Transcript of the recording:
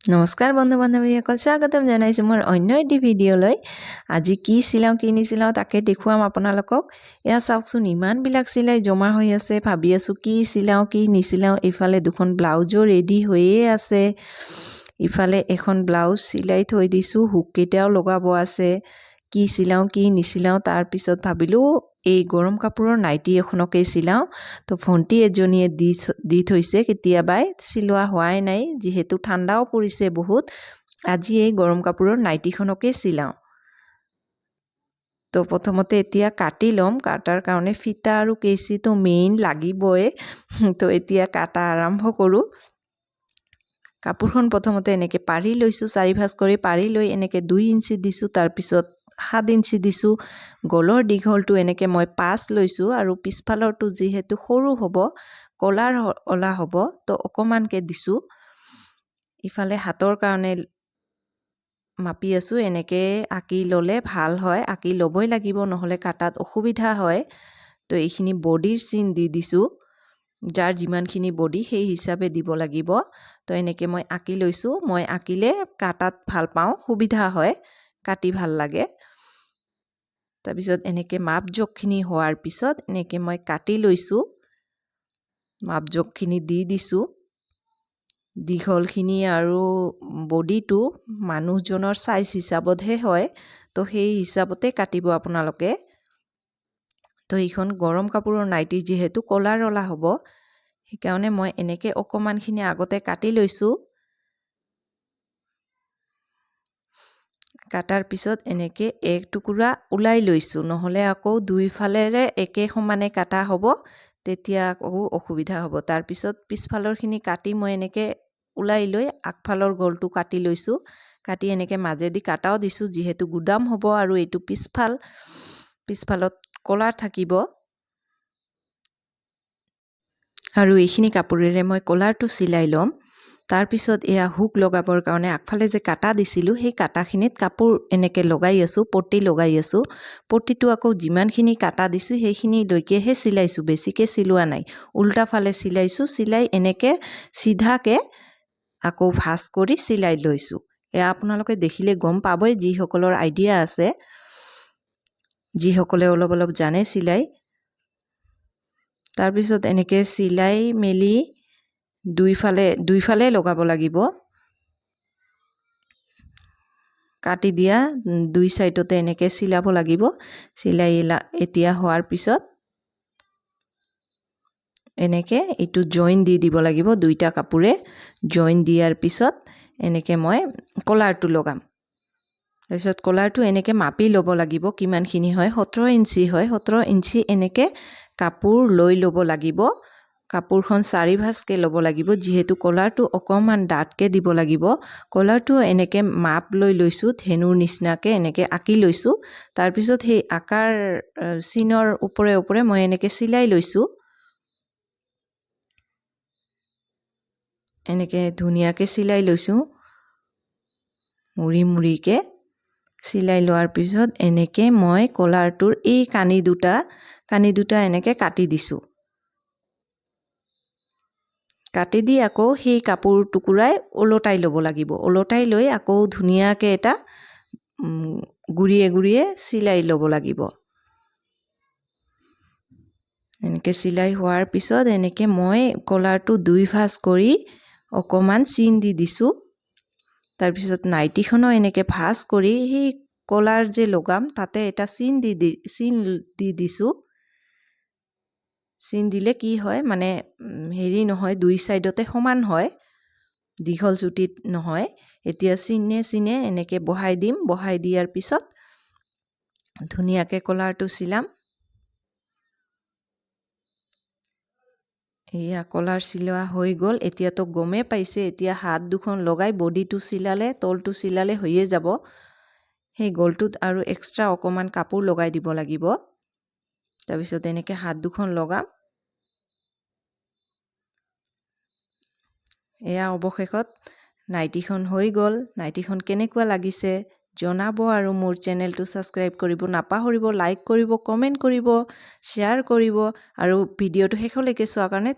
নমস্কাৰ বন্ধু বান্ধৱীসকল, স্বাগতম জনাইছোঁ মোৰ অন্য এটি ভিডিঅ'লৈ। আজি কি চিলাওঁ কি নিচিলাওঁ তাকে দেখুৱাম আপোনালোকক। এয়া চাওকচোন, ইমানবিলাক চিলাই জমা হৈ আছে। ভাবি আছোঁ কি চিলাওঁ কি নিচিলাওঁ। ইফালে দুখন ব্লাউজো ৰেডি হৈয়ে আছে, ইফালে এখন ব্লাউজ চিলাই থৈ দিছোঁ, হুককেইটাও লগাব আছে। কি চিলাওঁ কি নিচিলাওঁ তাৰপিছত ভাবিলোঁ এই গৰম কাপোৰৰ নাইটি এখনকে চিলাওঁ। তো ভণ্টি এজনীয়ে দি থৈছে, কেতিয়াবাই চিলোৱা হোৱাই নাই, যিহেতু ঠাণ্ডাও পৰিছে বহুত। আজি এই গৰম কাপোৰৰ নাইটিখনকে চিলাওঁ। তো প্ৰথমতে এতিয়া কাটি ল'ম। কাটাৰ কাৰণে ফিটা আৰু কেঁচিটো মেইন লাগিবই। তো এতিয়া কাটা আৰম্ভ কৰোঁ। কাপোৰখন প্ৰথমতে এনেকৈ পাৰি লৈছোঁ, 4 ভাঁজ কৰি পাৰি লৈ এনেকৈ 2 ইঞ্চি দিছোঁ, তাৰপিছত 7 ইঞ্চি দিছোঁ। গলৰ দীঘলটো এনেকৈ মই 5 লৈছোঁ আৰু পিছফালৰটো যিহেতু সৰু হ'ব, কলাৰ অলা হ'ব, তো অকণমানকৈ দিছোঁ। ইফালে হাতৰ কাৰণে মাপি আছোঁ। এনেকৈ আঁকি ল'লে ভাল হয়, আঁকি ল'বই লাগিব, নহ'লে কাটাত অসুবিধা হয়। তো এইখিনি বডিৰ চিন দি দিছোঁ, যাৰ যিমানখিনি বডি সেই হিচাপে দিব লাগিব। তো এনেকৈ মই আঁকি লৈছোঁ। মই আঁকিলে কাটাত ভাল পাওঁ, সুবিধা হয়, কাটি ভাল লাগে। তাৰপিছত এনেকৈ মাপ জোখখিনি হোৱাৰ পিছত এনেকৈ মই কাটি লৈছোঁ। মাপ জোখখিনি দি দিছোঁ। দীঘলখিনি আৰু বডিটো মানুহজনৰ চাইজ হিচাপতহে হয়, তো সেই হিচাপতে কাটিব আপোনালোকে। তো এইখন গৰম কাপোৰৰ নাইটি যিহেতু কলাৰ অলা হ'ব, সেইকাৰণে মই এনেকৈ অকণমানখিনি আগতে কাটি লৈছোঁ। কাটাৰ পিছত এনেকৈ এক টুকুৰা ওলাই লৈছোঁ, নহ'লে আকৌ দুইফালেৰে একে সমানে কাটা হ'ব, তেতিয়া আকৌ অসুবিধা হ'ব। তাৰপিছত পিছফালৰখিনি কাটি মই এনেকৈ ওলাই লৈ আগফালৰ গলটো কাটি লৈছোঁ। কাটি এনেকৈ মাজেদি কাটাও দিছোঁ, যিহেতু গুদাম হ'ব আৰু এইটো পিছফালত কলাৰ থাকিব। আৰু এইখিনি কাপোৰেৰে মই কলাৰটো চিলাই ল'ম। তাৰপিছত এয়া হুক লগাবৰ কাৰণে আগফালে যে কাটা দিছিলোঁ, সেই কাটাখিনিত কাপোৰ এনেকৈ লগাই আছোঁ, পট্টি লগাই আছোঁ। পট্টিটো আকৌ যিমানখিনি কাটা দিছোঁ সেইখিনিলৈকেহে চিলাইছোঁ, বেছিকৈ চিলোৱা নাই। উল্টা ফালে চিলাইছোঁ, চিলাই এনেকৈ চিধাকৈ আকৌ ভাঁজ কৰি চিলাই লৈছোঁ। এয়া আপোনালোকে দেখিলে গম পাবই, যিসকলৰ আইডিয়া আছে, যিসকলে অলপ অলপ জানে চিলাই। তাৰপিছত এনেকৈ চিলাই মেলি দুইফালে লগাব লাগিব। কাটি দিয়া 2 চাইডতে এনেকৈ চিলাব লাগিব। চিলাই এতিয়া হোৱাৰ পিছত এনেকৈ এইটো জইন দি দিব লাগিব। 2টা কাপোৰে জইন দিয়াৰ পিছত এনেকৈ মই কলাৰটো লগাম। তাৰপিছত কলাৰটো এনেকৈ মাপি ল'ব লাগিব, কিমানখিনি হয়। 17 ইঞ্চি হয়, 17 ইঞ্চি এনেকৈ কাপোৰ লৈ ল'ব লাগিব। কাপোৰখন 4 ভাঁজকৈ ল'ব লাগিব, যিহেতু কলাৰটো অকণমান ডাঠকৈ দিব লাগিব। কলাৰটো এনেকৈ মাপ লৈ লৈছোঁ, ধেনুৰ নিচিনাকৈ এনেকৈ আঁকি লৈছোঁ। তাৰপিছত সেই আকাৰ চিনৰ ওপৰে ওপৰে মই এনেকৈ চিলাই লৈছোঁ। এনেকৈ ধুনীয়াকৈ চিলাই লৈছোঁ, মুৰিকৈ চিলাই লোৱাৰ পিছত এনেকৈ মই কলাৰটোৰ এই কানি দুটা এনেকৈ কাটি দিছোঁ। কাটি দি আকৌ সেই কাপোৰ টুকুৰাই ওলটাই ল'ব লাগিব। ওলটাই লৈ আকৌ ধুনীয়াকৈ এটা গুৰিয়ে চিলাই ল'ব লাগিব। এনেকৈ চিলাই হোৱাৰ পিছত এনেকৈ মই কলাৰটো 2 ভাঁজ কৰি অকণমান চিন দি দিছোঁ। তাৰপিছত নাইটিখনো এনেকৈ ভাঁজ কৰি সেই কলাৰ যে লগাম তাতে এটা চিন দি দিছোঁ। চিন দিলে কি হয়, মানে হেৰি নহয়, 2 চাইডতে সমান হয়, দীঘল চুটিত নহয়। এতিয়া চিনে এনেকৈ বহাই দিম। বহাই দিয়াৰ পিছত ধুনীয়াকৈ কলাৰটো চিলাম। এয়া কলাৰ চিলোৱা হৈ গ'ল। এতিয়াতো গমেই পাইছে, এতিয়া হাত দুখন লগাই বডিটো চিলালে, তলটো চিলালে হৈয়ে যাব। সেই গলটোত আৰু এক্সট্ৰা অকণমান কাপোৰ লগাই দিব লাগিব। তাৰপিছত এনেকৈ হাত দুখন লগাম। এয়া অৱশেষত নাইটিখন হৈ গ'ল। নাইটিখন কেনেকুৱা লাগিছে জনাব, আৰু মোৰ চেনেলটো ছাবস্ক্ৰাইব কৰিব নাপাহৰিব। লাইক কৰিব, কমেণ্ট কৰিব, শ্বেয়াৰ কৰিব, আৰু ভিডিঅ'টো শেষলৈকে চোৱাৰ কাৰণে